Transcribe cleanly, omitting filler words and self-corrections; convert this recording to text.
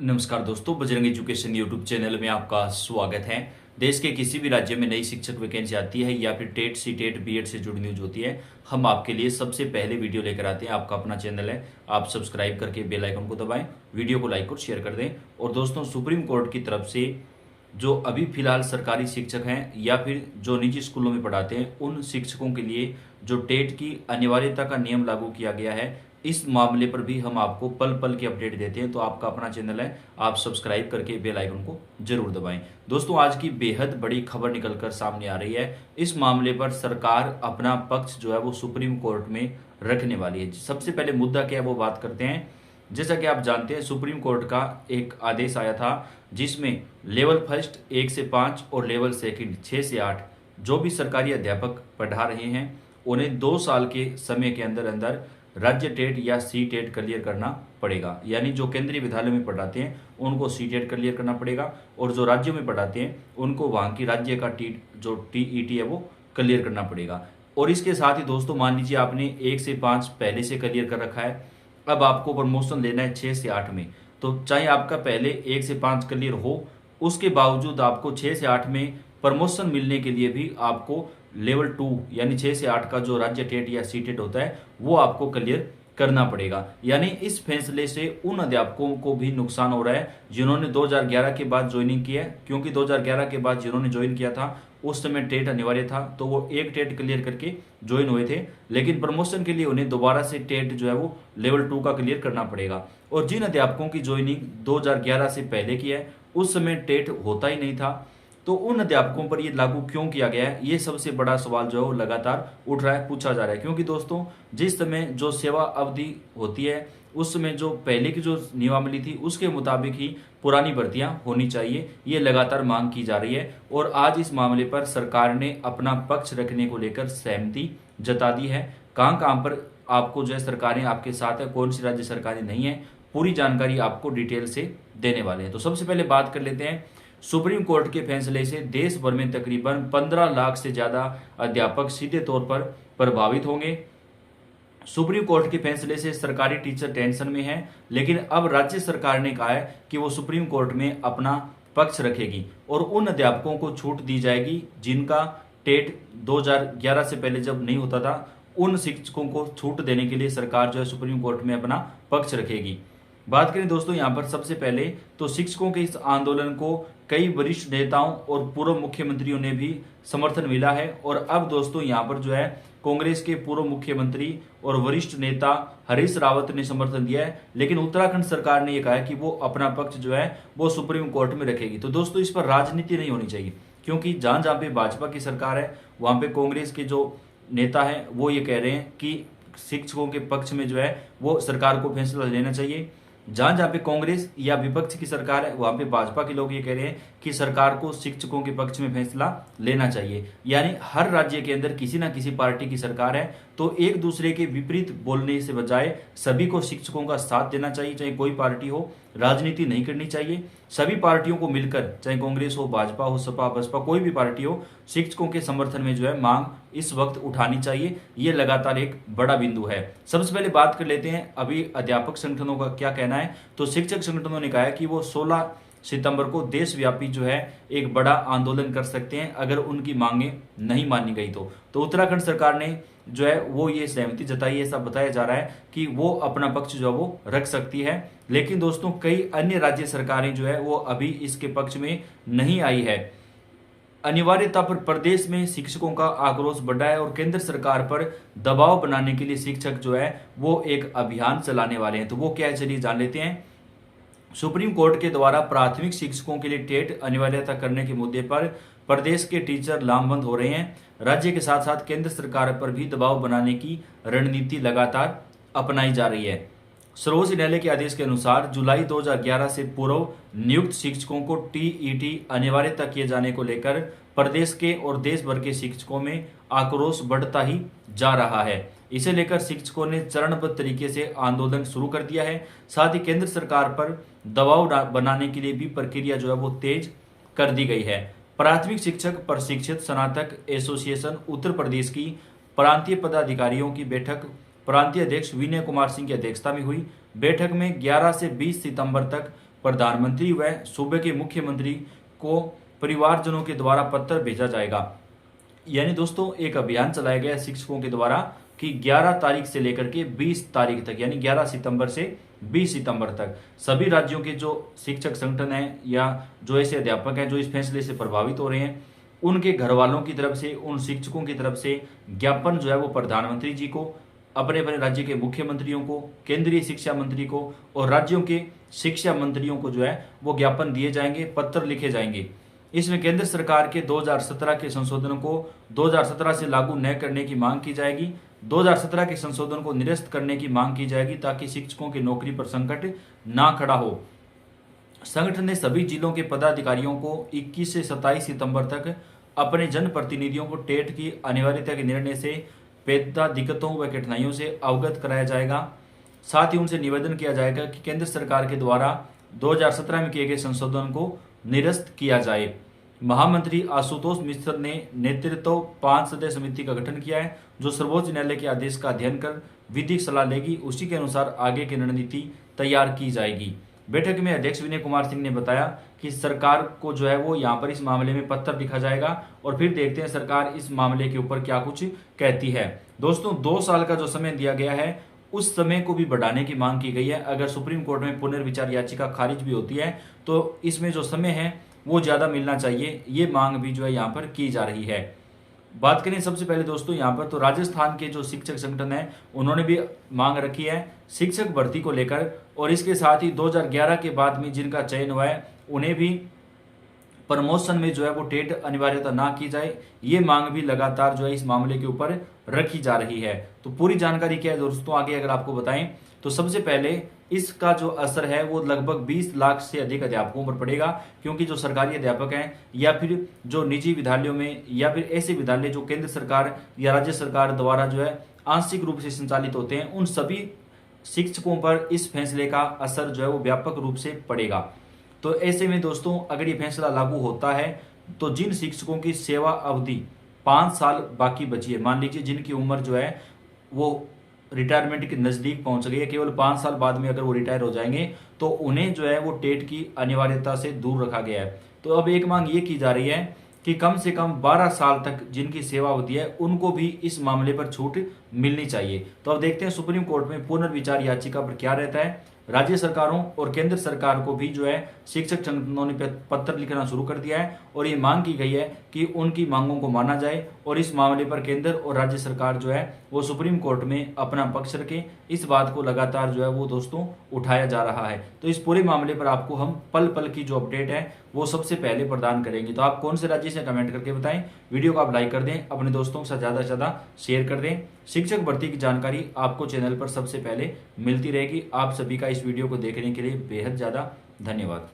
नमस्कार दोस्तों, Bajrang education YouTube channel में आपका स्वागत है। देश के किसी भी राज्य में नई शिक्षक वैकेंसी आती है या फिर टेट सी टेट बीएड से जुड़ी न्यूज होती है, हम आपके लिए सबसे पहले वीडियो लेकर आते हैं। आपका अपना चैनल है, आप सब्सक्राइब करके बेल आइकन को दबाएं, वीडियो को लाइक और शेयर कर दें। और दोस्तों, सुप्रीम कोर्ट की तरफ से जो अभी फिलहाल सरकारी शिक्षक हैं या फिर जो निजी स्कूलों में पढ़ाते हैं, उन शिक्षकों के लिए जो टेट की अनिवार्यता का नियम लागू किया गया है, इस मामले पर भी हम आपको पल पल की अपडेट देते हैं। तो आपका अपना चैनल है, आप सब्सक्राइब करके बेल आइकन को जरूर दबाएं। दोस्तों, आज की बेहद बड़ी खबर निकलकर सामने आ रही है। इस मामले पर सरकार अपना पक्ष जो है वो सुप्रीम कोर्ट में रखने वाली है। सबसे पहले मुद्दा क्या है वो बात करते हैं। जैसा कि आप जानते हैं, सुप्रीम कोर्ट का एक आदेश आया था जिसमें लेवल फर्स्ट 1 से 5 और लेवल सेकंड 6 से 8 जो भी सरकारी अध्यापक पढ़ा रहे हैं उन्हें 2 साल के समय के अंदर अंदर राज्य टेट या सी टेट क्लियर करना पड़ेगा। यानी जो केंद्रीय विद्यालय में पढ़ाते हैं उनको सी टेट क्लियर करना पड़ेगा और जो राज्यों में पढ़ाते हैं उनको वहाँ की राज्य का जो टीईटी है वो क्लियर करना पड़ेगा। और इसके साथ ही दोस्तों, मान लीजिए आपने 1 से 5 पहले से क्लियर कर रखा है, अब आपको प्रमोशन लेना है 6 से 8 में, तो चाहे आपका पहले 1 से 5 क्लियर हो, उसके बावजूद आपको 6 से 8 में प्रमोशन मिलने के लिए भी आपको लेवल 2 यानी 6 से 8 का जो राज्य टेट या सी टेट होता है वो आपको क्लियर करना पड़ेगा। यानी इस फैसले से उन अध्यापकों को भी नुकसान हो रहा है जिन्होंने 2011 के बाद ज्वाइनिंग की है, क्योंकि 2011 के बाद जिन्होंने ज्वाइन किया था उस समय टेट अनिवार्य था, तो वो एक टेट क्लियर करके ज्वाइन हुए थे, लेकिन प्रमोशन के लिए उन्हें दोबारा से टेट जो है वो लेवल 2 का क्लियर करना पड़ेगा। और जिन अध्यापकों की ज्वाइनिंग 2011 से पहले की है उस समय टेट होता ही नहीं था, तो उन अध्यापकों पर ये लागू क्यों किया गया है, ये सबसे बड़ा सवाल जो है वो लगातार उठ रहा है, पूछा जा रहा है। क्योंकि दोस्तों, जिस समय जो सेवा अवधि होती है उस समय जो पहले की जो नियमावली थी उसके मुताबिक ही पुरानी भर्तियां होनी चाहिए, ये लगातार मांग की जा रही है। और आज इस मामले पर सरकार ने अपना पक्ष रखने को लेकर सहमति जता दी है। कहां कहां पर आपको जो है सरकारें आपके साथ है, कौन सी राज्य सरकारें नहीं है, पूरी जानकारी आपको डिटेल से देने वाले हैं। तो सबसे पहले बात कर लेते हैं, सुप्रीम कोर्ट के फैसले से देश भर में तकरीबन 15 लाख से ज्यादा अध्यापक सीधे तौर पर प्रभावित होंगे। सुप्रीम कोर्ट के फैसले से सरकारी टीचर टेंशन में हैं, लेकिन अब राज्य सरकार ने कहा है कि वो सुप्रीम कोर्ट में अपना पक्ष रखेगी और उन अध्यापकों को छूट दी जाएगी जिनका टेट 2011 से पहले जब नहीं होता था, उन शिक्षकों को छूट देने के लिए सरकार जो है सुप्रीम कोर्ट में अपना पक्ष रखेगी। बात करें दोस्तों यहाँ पर सबसे पहले तो शिक्षकों के इस आंदोलन को कई वरिष्ठ नेताओं और पूर्व मुख्यमंत्रियों ने भी समर्थन मिला है। और अब दोस्तों यहाँ पर जो है कांग्रेस के पूर्व मुख्यमंत्री और वरिष्ठ नेता हरीश रावत ने समर्थन दिया है, लेकिन उत्तराखंड सरकार ने यह कहा है कि वो अपना पक्ष जो है वो सुप्रीम कोर्ट में रखेगी। तो दोस्तों, इस पर राजनीति नहीं होनी चाहिए, क्योंकि जहां जहां पे भाजपा की सरकार है वहां पे कांग्रेस के जो नेता है वो ये कह रहे हैं कि शिक्षकों के पक्ष में जो है वो सरकार को फैसला लेना चाहिए। जहां जहां पे कांग्रेस या विपक्ष की सरकार है वहां पे भाजपा के लोग ये कह रहे हैं कि सरकार को शिक्षकों के पक्ष में फैसला लेना चाहिए। यानी हर राज्य के अंदर किसी ना किसी पार्टी की सरकार है, तो एक दूसरे के विपरीत बोलने से बजाय सभी को शिक्षकों का साथ देना चाहिए, चाहे कोई पार्टी हो। राजनीति नहीं करनी चाहिए, सभी पार्टियों को मिलकर, चाहे कांग्रेस हो, भाजपा हो, सपा बसपा, कोई भी पार्टी हो, शिक्षकों के समर्थन में जो है मांग इस वक्त उठानी चाहिए। ये लगातार एक बड़ा बिंदु है। सबसे पहले बात कर लेते हैं अभी अध्यापक संगठनों का क्या कहना है। तो शिक्षक संगठनों ने कहा है कि वो 16 सितंबर को देशव्यापी जो है एक बड़ा आंदोलन कर सकते हैं अगर उनकी मांगे नहीं मानी गई तो उत्तराखंड सरकार ने जो है वो ये सहमति जताई है। ऐसा बताया जा रहा है कि वो अपना पक्ष जो है वो रख सकती है, लेकिन दोस्तों कई अन्य राज्य सरकारें जो है वो अभी इसके पक्ष में नहीं आई है। अनिवार्यता पर प्रदेश में शिक्षकों का आक्रोश बढ़ा है और केंद्र सरकार पर दबाव बनाने के लिए शिक्षक जो है वो एक अभियान चलाने वाले हैं। तो वो क्या है, चलिए जान लेते हैं। सुप्रीम कोर्ट के द्वारा प्राथमिक शिक्षकों के लिए टेट अनिवार्यता करने के मुद्दे पर प्रदेश के टीचर लामबंद हो रहे हैं। राज्य के साथ साथ केंद्र सरकार पर भी दबाव बनाने की रणनीति लगातार अपनाई जा रही है। सर्वोच्च न्यायालय के आदेश के अनुसार जुलाई 2011 से पूर्व नियुक्त शिक्षकों को टीईटी अनिवार्यता किए जाने को लेकर प्रदेश के और देश भर के शिक्षकों में आक्रोश बढ़ता ही जा रहा है। इसे लेकर शिक्षकों ने चरणबद्ध तरीके से आंदोलन शुरू कर दिया है। साथ ही केंद्र सरकार पर दबाव बनाने के लिए भी प्रक्रिया जो है वो तेज कर दी गई है। प्राथमिक शिक्षक प्रशिक्षित स्नातक एसोसिएशन उत्तर प्रदेश की प्रांतीय पदाधिकारियों की बैठक प्रांतीय अध्यक्ष विनय कुमार सिंह की अध्यक्षता में हुई। बैठक में 11 से 20 सितंबर तक प्रधानमंत्री व सूबे के मुख्यमंत्री को परिवारजनों के द्वारा पत्र भेजा जाएगा। यानी दोस्तों एक अभियान चलाया गया शिक्षकों के द्वारा कि 11 तारीख से लेकर के 20 तारीख तक, यानी 11 सितंबर से 20 सितंबर तक सभी राज्यों के जो शिक्षक संगठन हैं या जो ऐसे अध्यापक हैं जो इस फैसले से प्रभावित हो रहे हैं, उनके घर वालों की तरफ से, उन शिक्षकों की तरफ से ज्ञापन जो है वो प्रधानमंत्री जी को, अपने अपने राज्य के मुख्यमंत्रियों को, केंद्रीय शिक्षा मंत्री को और राज्यों के शिक्षा मंत्रियों को जो है वो ज्ञापन दिए जाएंगे, पत्र लिखे जाएंगे। इसमें केंद्र सरकार के 2017 के संशोधन को 2017 से लागू न करने की मांग की जाएगी, 2017 के संशोधन को निरस्त करने की मांग की जाएगी ताकि शिक्षकों की नौकरी पर संकट ना खड़ा हो। संगठन ने सभी जिलों के पदाधिकारियों को 21 से 27 सितंबर तक अपने जनप्रतिनिधियों को टेट की अनिवार्यता के निर्णय से पैदा दिक्कतों व कठिनाइयों से अवगत कराया जाएगा। साथ ही उनसे निवेदन किया जाएगा कि केंद्र सरकार के द्वारा 2017 में किए गए संशोधन को निरस्त किया जाए। महामंत्री आशुतोष मिश्र ने नेतृत्व 5 सदस्य समिति का गठन किया है जो सर्वोच्च न्यायालय के आदेश का अध्ययन कर विधिक सलाह लेगी, उसी के अनुसार आगे की रणनीति तैयार की जाएगी। बैठक में अध्यक्ष विनय कुमार सिंह ने बताया कि सरकार को जो है वो यहाँ पर इस मामले में पत्र लिखा जाएगा और फिर देखते हैं सरकार इस मामले के ऊपर क्या कुछ कहती है। दोस्तों 2 साल का जो समय दिया गया है उस समय को भी बढ़ाने की मांग की गई है। अगर सुप्रीम कोर्ट में पुनर्विचार याचिका खारिज भी होती है तो इसमें जो समय है वो ज्यादा मिलना चाहिए, ये मांग भी जो है यहाँ पर की जा रही है। बात करें सबसे पहले दोस्तों यहाँ पर तो राजस्थान के जो शिक्षक संगठन है उन्होंने भी मांग रखी है शिक्षक भर्ती को लेकर, और इसके साथ ही 2011 के बाद में जिनका चयन हुआ है उन्हें भी प्रमोशन में जो है वो टेट अनिवार्यता ना की जाए, ये मांग भी लगातार जो है इस मामले के ऊपर रखी जा रही है। तो पूरी जानकारी क्या है दोस्तों आगे अगर आपको बताएं तो सबसे पहले इसका जो असर है वो लगभग 20 लाख से अधिक अध्यापकों पर पड़ेगा, क्योंकि जो सरकारी अध्यापक हैं या फिर जो निजी विद्यालयों में या फिर ऐसे विद्यालय जो केंद्र सरकार या राज्य सरकार द्वारा जो है आंशिक रूप से संचालित होते हैं, उन सभी शिक्षकों पर इस फैसले का असर जो है वो व्यापक रूप से पड़ेगा। तो ऐसे में दोस्तों अगर ये फैसला लागू होता है तो जिन शिक्षकों की सेवा अवधि 5 साल बाकी बची है, मान लीजिए जिनकी उम्र जो है वो रिटायरमेंट के नजदीक पहुंच गई है, केवल 5 साल बाद में अगर वो रिटायर हो जाएंगे तो उन्हें जो है वो टेट की अनिवार्यता से दूर रखा गया है। तो अब एक मांग ये की जा रही है कि कम से कम 12 साल तक जिनकी सेवा होती है उनको भी इस मामले पर छूट मिलनी चाहिए। तो अब देखते हैं सुप्रीम कोर्ट में पुनर्विचार याचिका पर क्या रहता है। राज्य सरकारों और केंद्र सरकार को भी जो है शिक्षक संगठनों ने पत्र लिखना शुरू कर दिया है और ये मांग की गई है कि उनकी मांगों को माना जाए और इस मामले पर केंद्र और राज्य सरकार जो है वो सुप्रीम कोर्ट में अपना पक्ष रखे। इस बात को लगातार जो है वो दोस्तों उठाया जा रहा है। तो इस पूरे मामले पर आपको हम पल पल की जो अपडेट है वो सबसे पहले प्रदान करेंगे। तो आप कौन से राज्य से कमेंट करके बताएं। वीडियो को आप लाइक कर दें, अपने दोस्तों के साथ ज्यादा से ज्यादा शेयर कर दें। शिक्षक भर्ती की जानकारी आपको चैनल पर सबसे पहले मिलती रहेगी। आप सभी का इस वीडियो को देखने के लिए बेहद ज्यादा धन्यवाद।